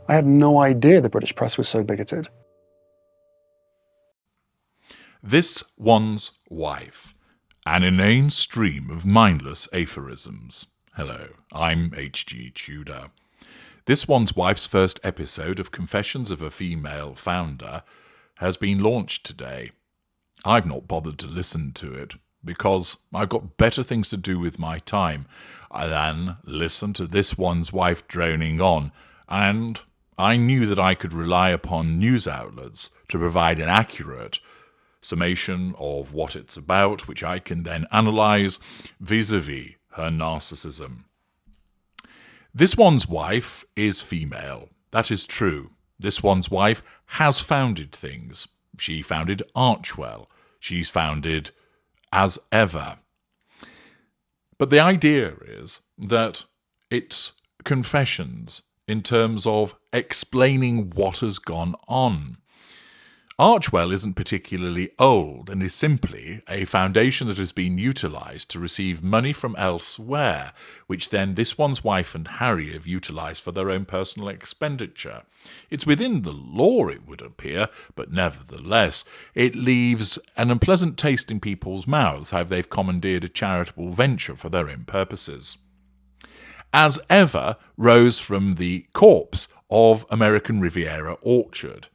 I had no idea the British press was so bigoted. This One's Wife, an inane stream of mindless aphorisms. Hello, I'm HG Tudor. This One's Wife's first episode of Confessions of a Female Founder has been launched today. I've not bothered to listen to it because I've got better things to do with my time than listen to This One's Wife droning on, and I knew that I could rely upon news outlets to provide an accurate summation of what it's about, which I can then analyse vis-a-vis her narcissism. This One's Wife is female. That is true. This One's Wife has founded things. She founded Archewell. She's founded As Ever. But the idea is that it's confessions in terms of explaining what has gone on. Archewell isn't particularly old and is simply a foundation that has been utilised to receive money from elsewhere, which then This One's Wife and Harry have utilised for their own personal expenditure. It's within the law, it would appear, but nevertheless, it leaves an unpleasant taste in people's mouths how they've commandeered a charitable venture for their own purposes. As Ever rose from the corpse of American Riviera Orchard.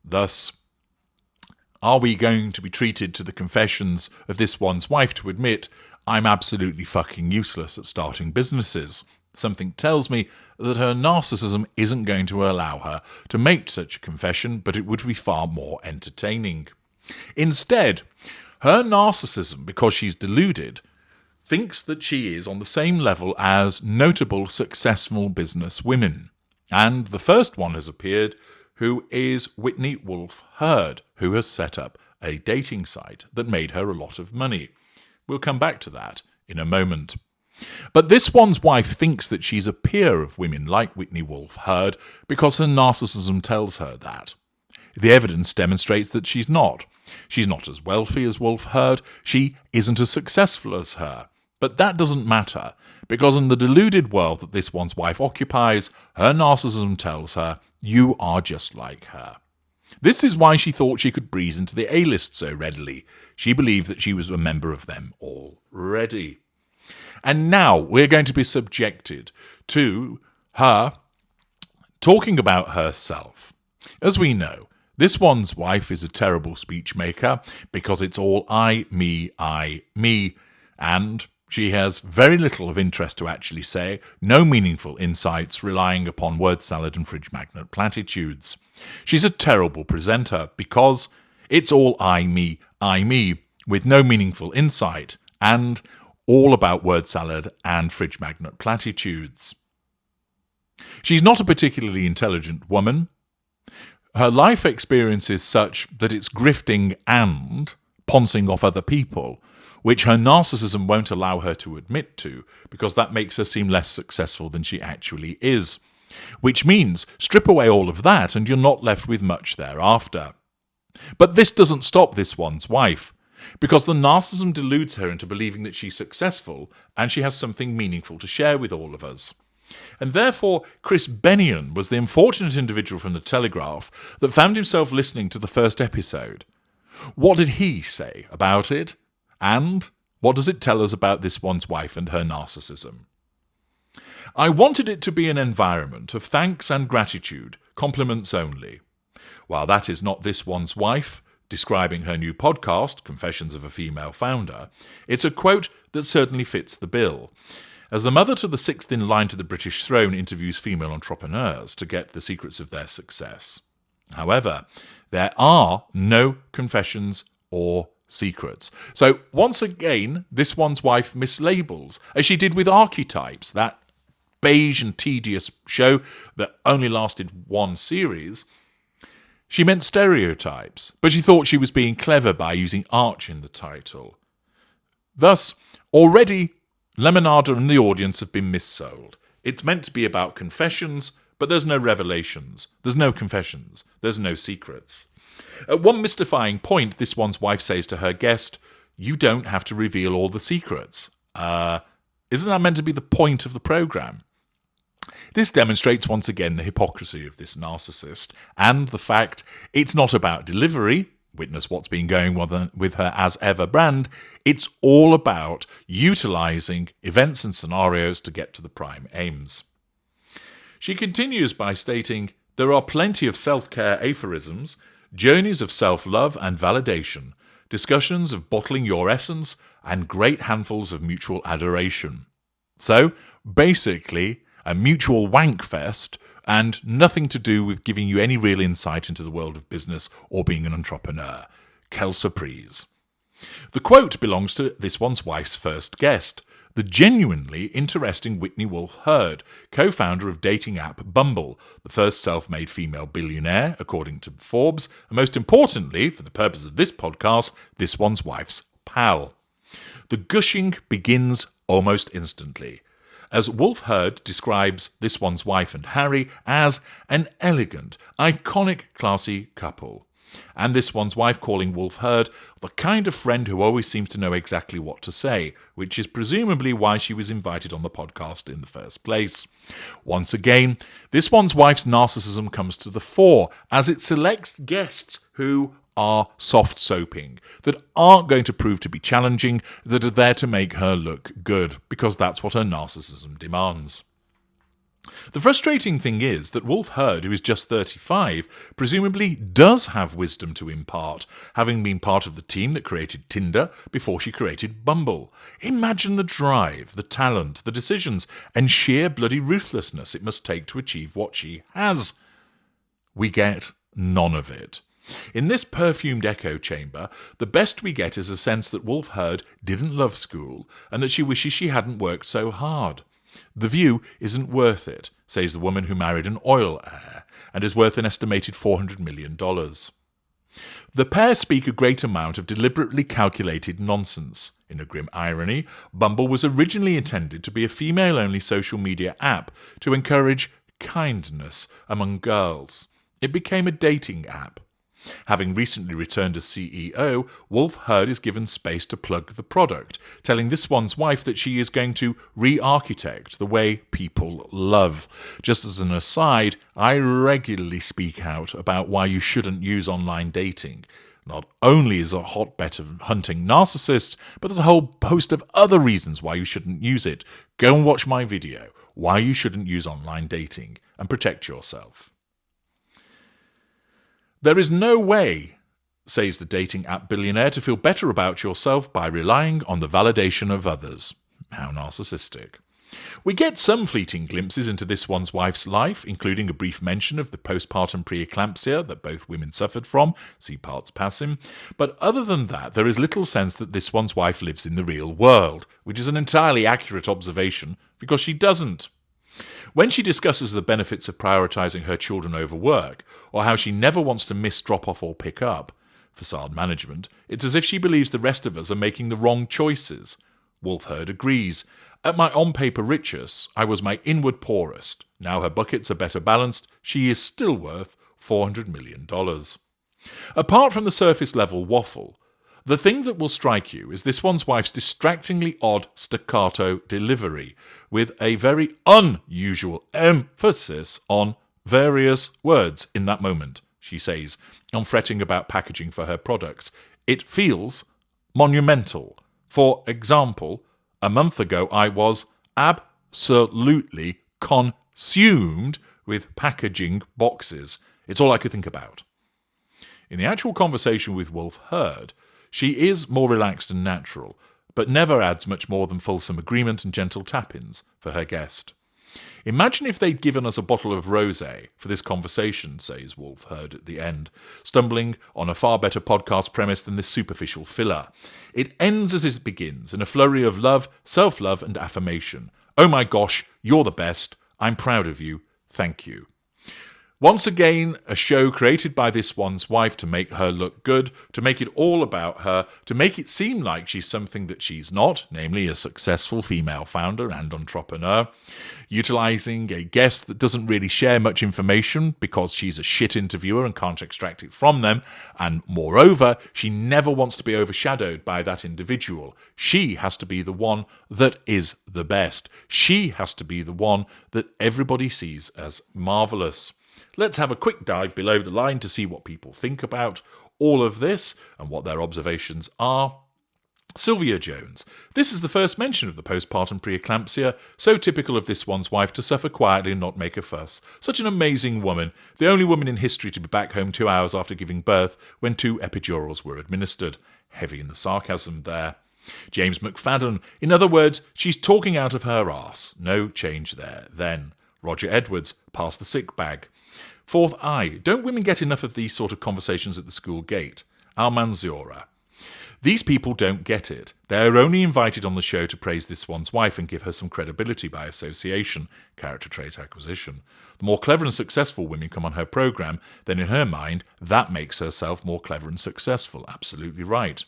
Thus, are we going to be treated to the confessions of This One's Wife to admit I'm absolutely fucking useless at starting businesses? Something tells me that her narcissism isn't going to allow her to make such a confession, but it would be far more entertaining. Instead, her narcissism, because she's deluded, thinks that she is on the same level as notable successful business women. And the first one has appeared, who is Whitney Wolfe Herd, who has set up a dating site that made her a lot of money. We'll come back to that in a moment. But This One's Wife thinks that she's a peer of women like Whitney Wolfe Herd because her narcissism tells her that. The evidence demonstrates that she's not. She's not as wealthy as Wolfe Herd. She isn't as successful as her. But that doesn't matter, because in the deluded world that This One's Wife occupies, her narcissism tells her, you are just like her. This is why she thought she could breeze into the A-list so readily. She believed that she was a member of them already. And now we're going to be subjected to her talking about herself. As we know, This One's Wife is a terrible speech maker because it's all I, me, and she has very little of interest to actually say, no meaningful insights, relying upon word salad and fridge magnet platitudes. She's a terrible presenter because it's all I, me, with no meaningful insight, and all about word salad and fridge magnet platitudes. She's not a particularly intelligent woman. Her life experience is such that it's grifting and poncing off other people, which her narcissism won't allow her to admit to, because that makes her seem less successful than she actually is. Which means, strip away all of that and you're not left with much thereafter. But this doesn't stop This One's Wife, because the narcissism deludes her into believing that she's successful and she has something meaningful to share with all of us. And therefore, Chris Bennion was the unfortunate individual from The Telegraph that found himself listening to the first episode. What did he say about it? And what does it tell us about This One's Wife and her narcissism? I wanted it to be an environment of thanks and gratitude, compliments only. While that is not This One's Wife describing her new podcast, Confessions of a Female Founder, it's a quote that certainly fits the bill. As the mother to the sixth in line to the British throne interviews female entrepreneurs to get the secrets of their success. However, there are no confessions or secrets. So once again, This One's Wife mislabels, as she did with Archetypes, that beige and tedious show that only lasted one series. She meant stereotypes, but she thought she was being clever by using arch in the title. Thus, already Lemonada and the audience have been missold. It's meant to be about confessions, but there's no revelations, there's no confessions, there's no secrets. At one mystifying point, This One's Wife says to her guest, you don't have to reveal all the secrets. Isn't that meant to be the point of the programme? This demonstrates once again the hypocrisy of this narcissist and the fact it's not about delivery, witness what's been going with her as ever brand, it's all about utilising events and scenarios to get to the prime aims. She continues by stating, there are plenty of self-care aphorisms, journeys of self-love and validation, discussions of bottling your essence, and great handfuls of mutual adoration. So, basically, a mutual wank fest and nothing to do with giving you any real insight into the world of business or being an entrepreneur. Quelle surprise. The quote belongs to this one's wife's first guest, the genuinely interesting Whitney Wolfe Herd, co-founder of dating app Bumble, the first self-made female billionaire, according to Forbes, and most importantly, for the purpose of this podcast, this one's wife's pal. The gushing begins almost instantly, as Wolfe Herd describes this one's wife and Harry as an elegant, iconic, classy couple. And this one's wife calling Wolfe Herd the kind of friend who always seems to know exactly what to say, which is presumably why she was invited on the podcast in the first place. Once again, this one's wife's narcissism comes to the fore as it selects guests who are soft-soaping, that aren't going to prove to be challenging, that are there to make her look good, because that's what her narcissism demands. The frustrating thing is that Wolfe Herd, who is just 35, presumably does have wisdom to impart, having been part of the team that created Tinder before she created Bumble. Imagine the drive, the talent, the decisions, and sheer bloody ruthlessness it must take to achieve what she has. We get none of it. In this perfumed echo chamber, the best we get is a sense that Wolfe Herd didn't love school and that she wishes she hadn't worked so hard. The view isn't worth it, says the woman who married an oil heir and is worth an estimated $400 million. The pair speak a great amount of deliberately calculated nonsense. In a grim irony, Bumble was originally intended to be a female-only social media app to encourage kindness among girls. It became a dating app. Having recently returned as CEO, Wolfe Herd is given space to plug the product, telling this one's wife that she is going to re-architect the way people love. Just as an aside, I regularly speak out about why you shouldn't use online dating. Not only is it a hotbed of hunting narcissists, but there's a whole host of other reasons why you shouldn't use it. Go and watch my video, Why You Shouldn't Use Online Dating, and protect yourself. There is no way, says the dating app billionaire, to feel better about yourself by relying on the validation of others. How narcissistic. We get some fleeting glimpses into this one's wife's life, including a brief mention of the postpartum preeclampsia that both women suffered from, see parts passing, but other than that, there is little sense that this one's wife lives in the real world, which is an entirely accurate observation, because she doesn't. When she discusses the benefits of prioritising her children over work, or how she never wants to miss drop-off or pick up, facade management, it's as if she believes the rest of us are making the wrong choices. Wolfe Herd agrees. At my on-paper richest, I was my inward poorest. Now her buckets are better balanced, she is still worth $400 million. Apart from the surface-level waffle, the thing that will strike you is this one's wife's distractingly odd staccato delivery, with a very unusual emphasis on various words in that moment, she says, on fretting about packaging for her products. It feels monumental. For example, a month ago I was absolutely consumed with packaging boxes. It's all I could think about. In the actual conversation with Wolfe Herd, she is more relaxed and natural, but never adds much more than fulsome agreement and gentle tap-ins for her guest. Imagine if they'd given us a bottle of rosé for this conversation, says Wolfe Herd at the end, stumbling on a far better podcast premise than this superficial filler. It ends as it begins, in a flurry of love, self-love and affirmation. Oh my gosh, you're the best. I'm proud of you. Thank you. Once again, a show created by this one's wife to make her look good, to make it all about her, to make it seem like she's something that she's not, namely a successful female founder and entrepreneur, utilising a guest that doesn't really share much information because she's a shit interviewer and can't extract it from them, and moreover, she never wants to be overshadowed by that individual. She has to be the one that is the best. She has to be the one that everybody sees as marvellous. Let's have a quick dive below the line to see what people think about all of this and what their observations are. Sylvia Jones. This is the first mention of the postpartum preeclampsia, so typical of this one's wife to suffer quietly and not make a fuss. Such an amazing woman, the only woman in history to be back home 2 hours after giving birth when 2 epidurals were administered. Heavy in the sarcasm there. James McFadden. In other words, she's talking out of her arse. No change there. Then. Roger Edwards. Pass the sick bag. Fourth eye. Don't women get enough of these sort of conversations at the school gate? Al Manzura. These people don't get it. They are only invited on the show to praise this one's wife and give her some credibility by association, character trait acquisition. The more clever and successful women come on her programme, then in her mind, that makes herself more clever and successful. Absolutely right.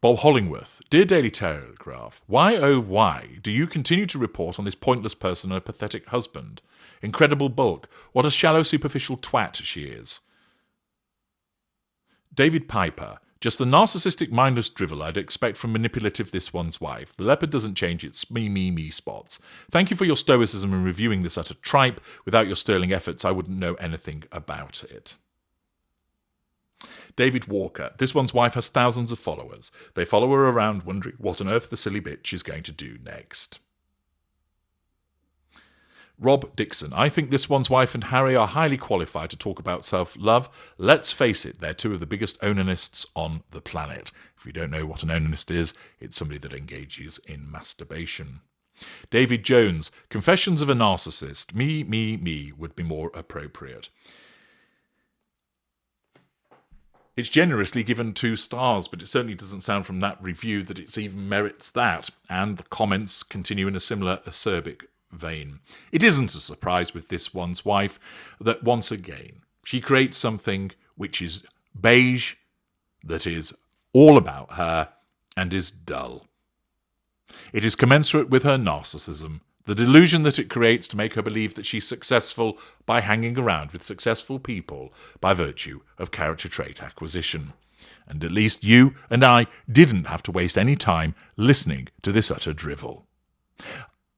Bob Hollingworth. Dear Daily Telegraph, why oh why do you continue to report on this pointless person and a pathetic husband? Incredible bulk. What a shallow, superficial twat she is. David Piper. Just the narcissistic, mindless drivel I'd expect from manipulative this one's wife. The leopard doesn't change its me spots. Thank you for your stoicism in reviewing this utter tripe. Without your sterling efforts, I wouldn't know anything about it. David Walker. This one's wife has thousands of followers. They follow her around wondering what on earth the silly bitch is going to do next. Rob Dixon. I think this one's wife and Harry are highly qualified to talk about self-love. Let's face it, they're two of the biggest onanists on the planet. If you don't know what an onanist is, it's somebody that engages in masturbation. David Jones. Confessions of a Narcissist. Me would be more appropriate. It's generously given 2 stars, but it certainly doesn't sound from that review that it even merits that. And the comments continue in a similar acerbic vein. It isn't a surprise with this one's wife that once again she creates something which is beige, that is all about her and is dull. It is commensurate with her narcissism, the delusion that it creates to make her believe that she's successful by hanging around with successful people by virtue of character trait acquisition. And at least you and I didn't have to waste any time listening to this utter drivel.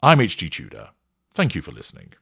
I'm HG Tudor. Thank you for listening.